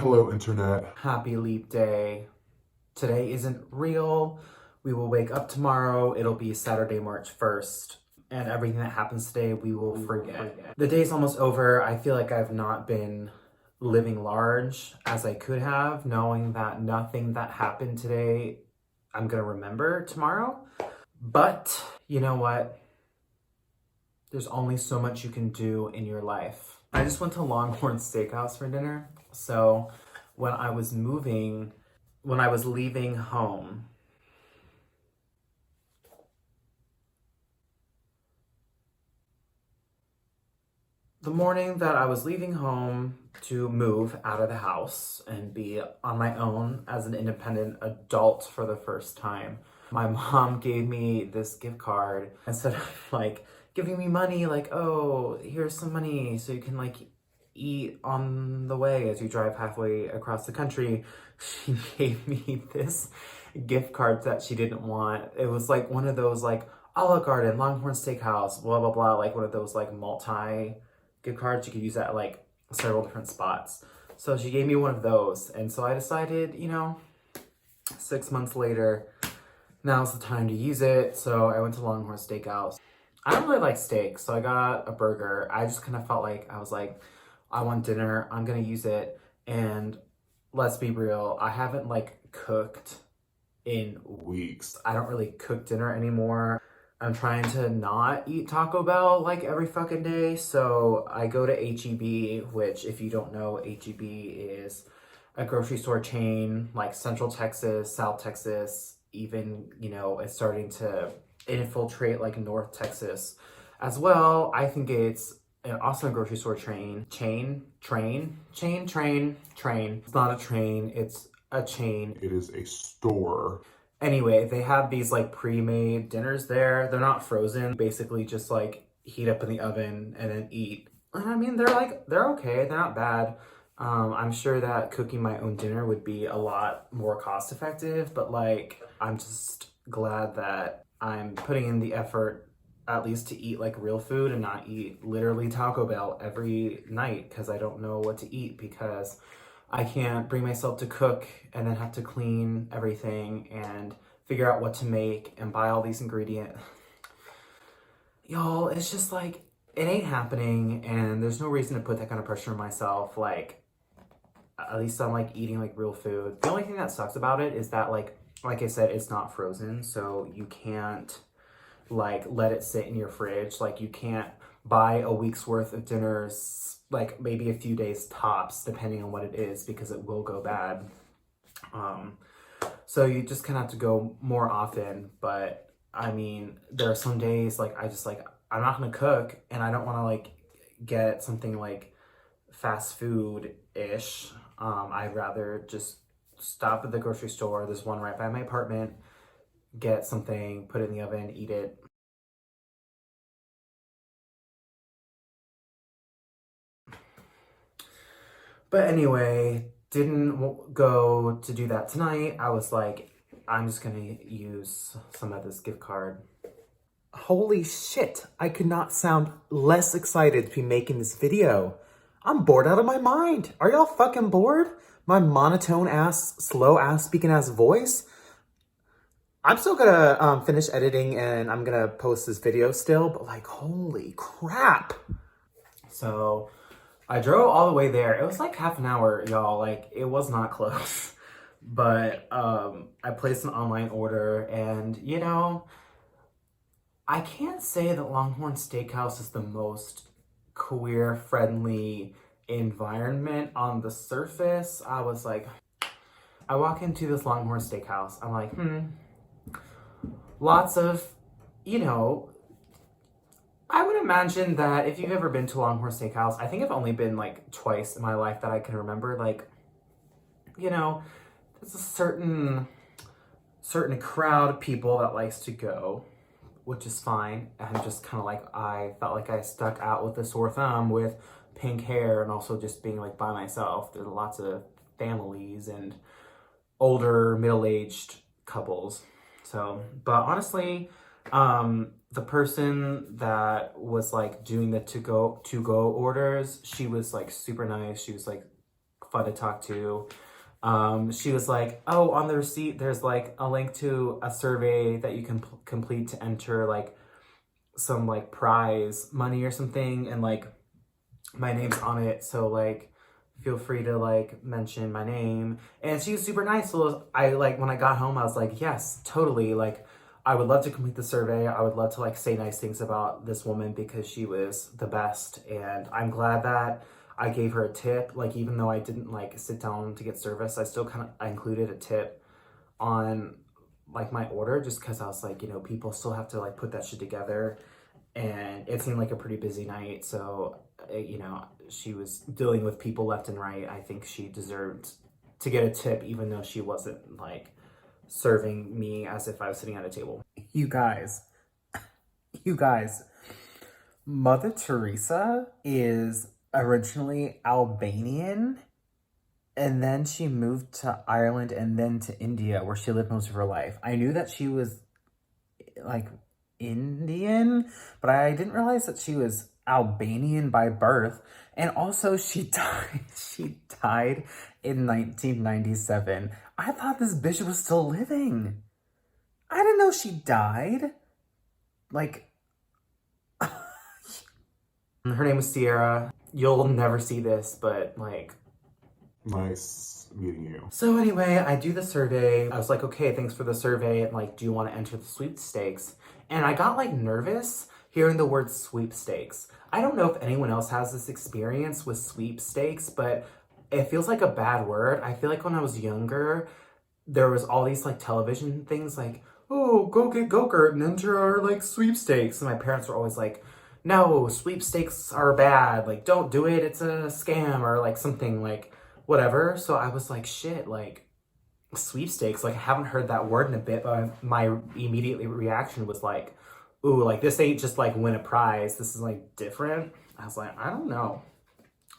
Hello, Internet. Happy Leap Day. Today isn't real. We will wake up tomorrow. It'll be Saturday, March 1st. And everything that happens today, we will forget. The day's almost over. I feel like I've not been living large as I could have, knowing that nothing that happened today I'm going to remember tomorrow. But you know what? There's only so much you can do in your life. I just went to Longhorn Steakhouse for dinner. So when I was leaving home, the morning that I was leaving home to move out of the house and be on my own as an independent adult for the first time, my mom gave me this gift card. Instead of like giving me money, like, oh, here's some money so you can like eat on the way as you drive halfway across the country, she gave me this gift card that she didn't want. It was like one of those like Olive Garden, Longhorn Steakhouse, blah, blah, blah, like one of those like multi gift cards. You could use that at like several different spots. So she gave me one of those. And so I decided, 6 months later, now's the time to use it. So I went to Longhorn Steakhouse. I don't really like steak, so I got a burger. I just kind of felt like, I want dinner, I'm gonna use it. And let's be real, I haven't like cooked in weeks. I don't really cook dinner anymore. I'm trying to not eat Taco Bell like every fucking day. So I go to H-E-B, which if you don't know, H-E-B is a grocery store chain, like Central Texas, South Texas, even, it's starting to infiltrate like North Texas as well. I think it's an awesome grocery store train. It's not a train, it's a chain. It is a store. Anyway, they have these like pre-made dinners there. They're not frozen. Basically just like heat up in the oven and then eat. And I mean, they're okay. They're not bad. I'm sure that cooking my own dinner would be a lot more cost effective, but like, I'm just glad that I'm putting in the effort at least to eat like real food and not eat literally Taco Bell every night because I don't know what to eat because I can't bring myself to cook and then have to clean everything and figure out what to make and buy all these ingredients. Y'all, it's just like, it ain't happening and there's no reason to put that kind of pressure on myself. Like, at least I'm like eating like real food. The only thing that sucks about it is that like I said, it's not frozen, so you can't like let it sit in your fridge. Like you can't buy a week's worth of dinners, like maybe a few days tops, depending on what it is, because it will go bad. So you just kind of have to go more often. But I mean, there are some days like I'm not gonna cook and I don't want to like get something like fast food-ish. I'd rather just stop at the grocery store. There's one right by my apartment, get something, put it in the oven, eat it. But anyway, didn't go to do that tonight. I was like, I'm just gonna use some of this gift card. Holy shit, I could not sound less excited to be making this video. I'm bored out of my mind. Are y'all fucking bored? My monotone ass, slow ass, speaking ass voice? I'm still gonna finish editing and I'm gonna post this video still, but like, holy crap. So I drove all the way there. It was like half an hour, y'all. Like, it was not close. But I placed an online order and, I can't say that Longhorn Steakhouse is the most queer-friendly environment on the surface. I was like, I walk into this Longhorn Steakhouse. I'm like, lots of, I would imagine that if you've ever been to Longhorn Steakhouse, I think I've only been like twice in my life that I can remember. Like, there's a certain crowd of people that likes to go, which is fine. I'm just kind of like, I felt like I stuck out with a sore thumb with pink hair and also just being like by myself. There's lots of families and older middle-aged couples. So, but honestly, the person that was like doing the to-go orders, she was like super nice. She was like fun to talk to. She was like, oh, on the receipt, there's like a link to a survey that you can complete to enter like some like prize money or something. And like my name's on it. So like, feel free to like mention my name. And she was super nice. So I like, when I got home, I was like, yes, totally. Like, I would love to complete the survey. I would love to like say nice things about this woman because she was the best. And I'm glad that I gave her a tip. Like, even though I didn't like sit down to get service, I still I included a tip on like my order just because I was like, you know, people still have to like put that shit together. And it seemed like a pretty busy night. So, you know, she was dealing with people left and right. I think she deserved to get a tip, even though she wasn't like serving me as if I was sitting at a table. You guys, Mother Teresa is originally Albanian, and then she moved to Ireland and then to India, where she lived most of her life. I knew that she was like Indian, but I didn't realize that she was Albanian by birth. And also she died in 1997. I thought this bitch was still living. I didn't know she died. Like, her name was Sierra. You'll never see this, but like, Nice meeting you. so anyway, I do the survey. I was like, okay, thanks for the survey. And like, do you want to enter the sweepstakes? And I got like nervous hearing the word sweepstakes. I don't know if anyone else has this experience with sweepstakes, but it feels like a bad word. I feel like when I was younger, there was all these like television things like, oh, go get go-kart and enter our like sweepstakes. And my parents were always like, no, sweepstakes are bad. Like, don't do it. It's a scam or like something like whatever. So I was like, shit, like sweepstakes. Like, I haven't heard that word in a bit, but my immediate reaction was like, ooh, like this ain't just like win a prize. This is like different. I was like, I don't know.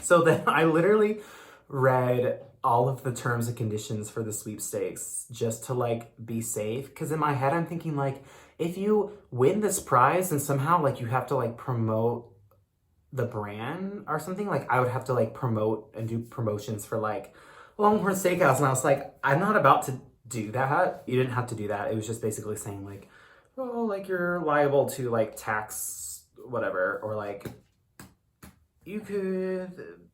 So then I literally read all of the terms and conditions for the sweepstakes just to like be safe. Cause in my head, I'm thinking like, if you win this prize and somehow like you have to like promote the brand or something, like I would have to like promote and do promotions for like Longhorn Steakhouse. And I was like, I'm not about to do that. You didn't have to do that. It was just basically saying like, oh, like you're liable to like tax whatever, or like you could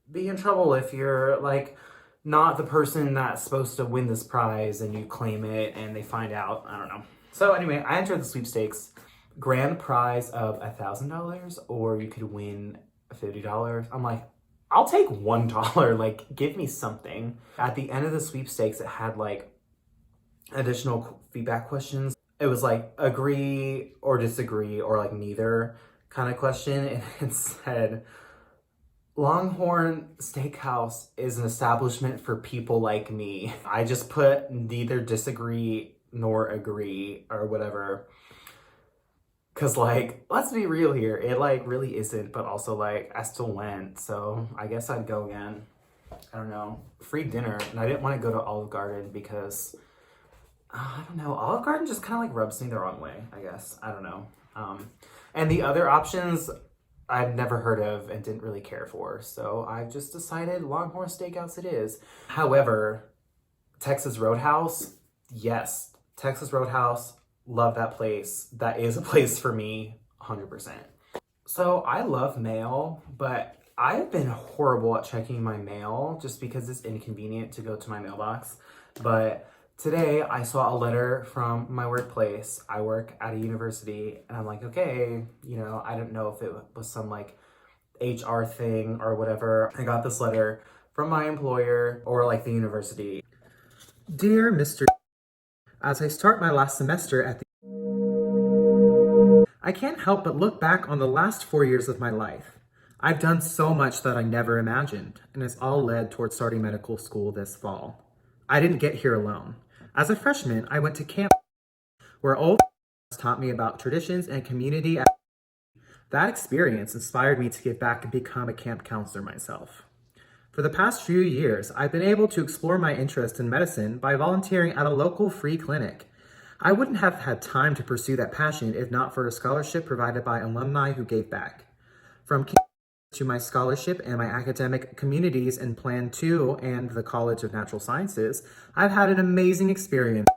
be in trouble if you're like not the person that's supposed to win this prize and you claim it and they find out. I don't know. So anyway, I entered the sweepstakes. Grand prize of $1,000, or you could win $50. I'm like, I'll take $1. Like, give me something. At the end of the sweepstakes, it had like additional feedback questions. It was like agree or disagree or like neither kind of question. And it said, Longhorn Steakhouse is an establishment for people like me. I just put neither disagree nor agree or whatever. Cause like, let's be real here. It like really isn't, but also like I still went. So I guess I'd go again. I don't know. Free dinner. And I didn't want to go to Olive Garden because I don't know. Olive Garden just kind of like rubs me the wrong way, I guess. I don't know. And the other options I've never heard of and didn't really care for. So I've just decided Longhorn Steakhouse it is. However, Texas Roadhouse, yes. Texas Roadhouse, love that place. That is a place for me, 100%. So I love mail, but I've been horrible at checking my mail just because it's inconvenient to go to my mailbox. But today I saw a letter from my workplace. I work at a university and I'm like, okay, you know, I don't know if it was some like HR thing or whatever. I got this letter from my employer or like the university. Dear Mr. As I start my last semester at the I can't help but look back on the last 4 years of my life. I've done so much that I never imagined, and it's all led towards starting medical school this fall. I didn't get here alone. As a freshman, I went to camp where old taught me about traditions and community. That experience inspired me to give back and become a camp counselor myself. For the past few years, I've been able to explore my interest in medicine by volunteering at a local free clinic. I wouldn't have had time to pursue that passion if not for a scholarship provided by alumni who gave back. From to my scholarship and my academic communities in Plan 2 and the College of Natural Sciences, I've had an amazing experience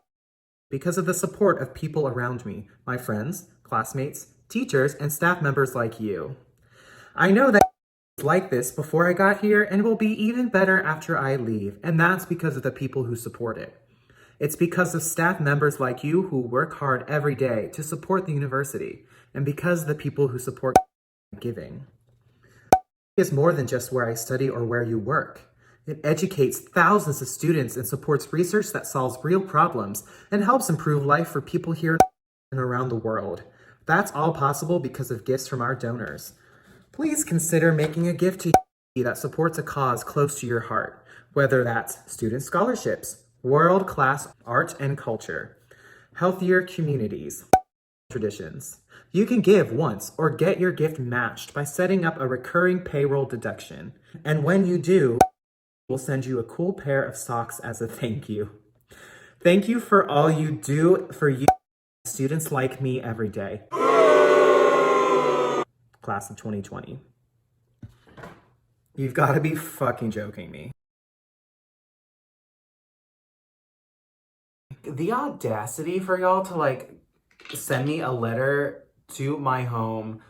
because of the support of people around me, my friends, classmates, teachers, and staff members like you. I know that it was like this before I got here and will be even better after I leave, and that's because of the people who support it. It's because of staff members like you who work hard every day to support the university, and because of the people who support giving. Is more than just where I study or where you work. It educates thousands of students and supports research that solves real problems and helps improve life for people here and around the world. That's all possible because of gifts from our donors. Please consider making a gift to you that supports a cause close to your heart, whether that's student scholarships, world-class art and culture, healthier communities, traditions. You can give once or get your gift matched by setting up a recurring payroll deduction. And when you do, we'll send you a cool pair of socks as a thank you. Thank you for all you do for you students like me every day. Class of 2020. You've got to be fucking joking me. The audacity for y'all to send me a letter to my home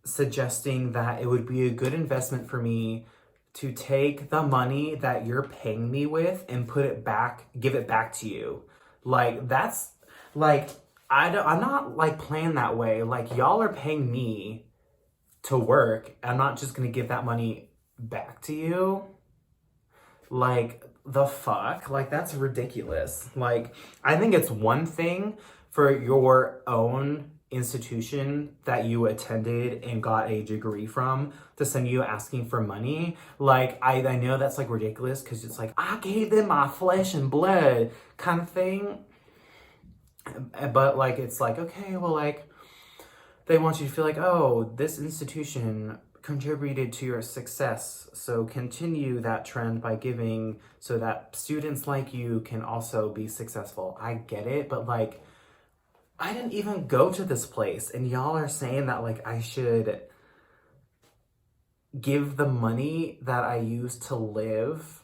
suggesting that it would be a good investment for me to take the money that you're paying me with and give it back to you. I'm not playing that way. Y'all are paying me to work. I'm not just gonna give that money back to you. The fuck? That's ridiculous. I think it's one thing for your own institution that you attended and got a degree from to send you asking for money. I know that's ridiculous because it's I gave them my flesh and blood kind of thing. But it's okay, well, they want you to feel oh, this institution contributed to your success, so continue that trend by giving so that students like you can also be successful. I get it, but I didn't even go to this place and y'all are saying that I should give the money that I use to live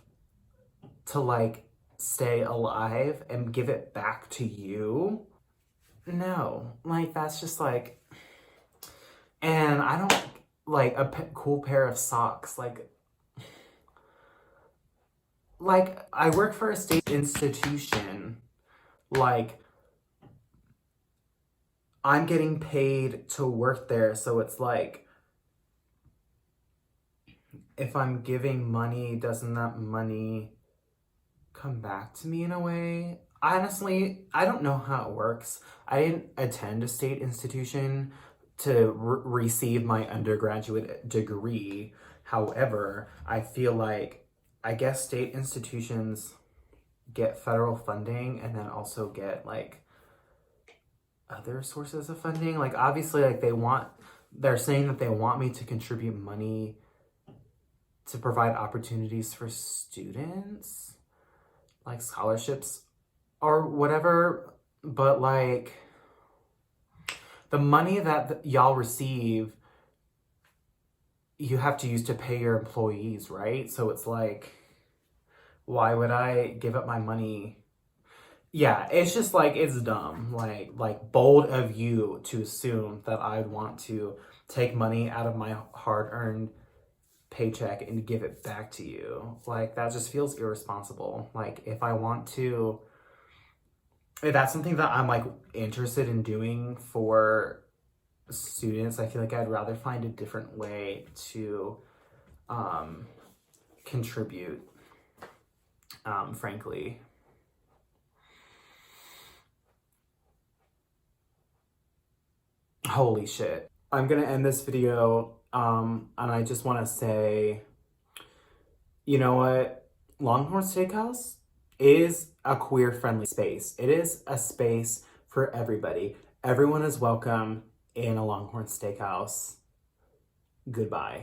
to stay alive and give it back to you. No, that's just and I don't cool pair of socks. I work for a state institution. I'm getting paid to work there, so it's if I'm giving money, doesn't that money come back to me in a way? Honestly, I don't know how it works. I didn't attend a state institution to receive my undergraduate degree. However, I feel I guess state institutions get federal funding and then also get other sources of funding. Obviously they're saying that they want me to contribute money to provide opportunities for students, scholarships or whatever, but the money that y'all receive, you have to use to pay your employees, right? So it's why would I give up my money? Yeah, it's just it's dumb. Bold of you to assume that I'd want to take money out of my hard-earned paycheck and give it back to you. That just feels irresponsible. If that's something that I'm interested in doing for students, I feel I'd rather find a different way to contribute, frankly. Holy shit. I'm gonna end this video, and I just want to say, you know what? Longhorn Steakhouse is a queer-friendly space. It is a space for everybody. Everyone is welcome in a Longhorn Steakhouse. Goodbye.